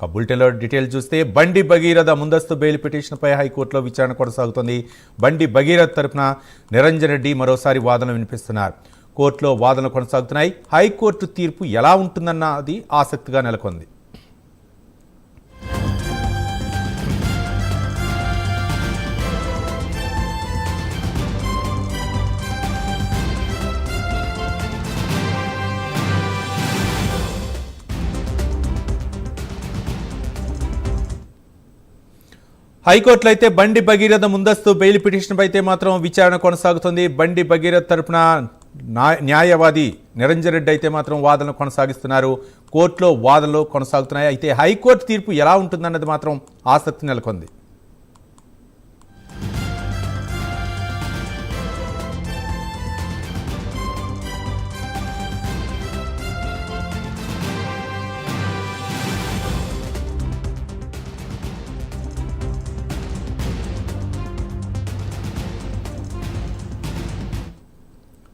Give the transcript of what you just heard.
బులెటిన్లో డీటెయిల్ చూస్తే బండి భగీరథ ముందస్తు బెయిల్ పిటిషన్పై హైకోర్టులో విచారణ కొనసాగుతోంది. బండి భగీరథ తరపున నిరంజన్ రెడ్డి మరోసారి వాదనలు వినిపిస్తున్నారు. కోర్టులో వాదనలు కొనసాగుతున్నాయి. హైకోర్టు తీర్పు ఎలా ఉంటుందన్నది ఆసక్తిగా నెలకొంది. హైకోర్టులో అయితే బండి భగీరథ ముందస్తు బెయిల్ పిటిషన్పై అయితే మాత్రం విచారణ కొనసాగుతుంది. బండి భగీరథ తరపున న్యాయవాది నిరంజన్ రెడ్డి అయితే మాత్రం వాదనలు కొనసాగిస్తున్నారు. కోర్టులో వాదనలు కొనసాగుతున్నాయి. అయితే హైకోర్టు తీర్పు ఎలా ఉంటుందన్నది మాత్రం ఆసక్తి నెలకొంది.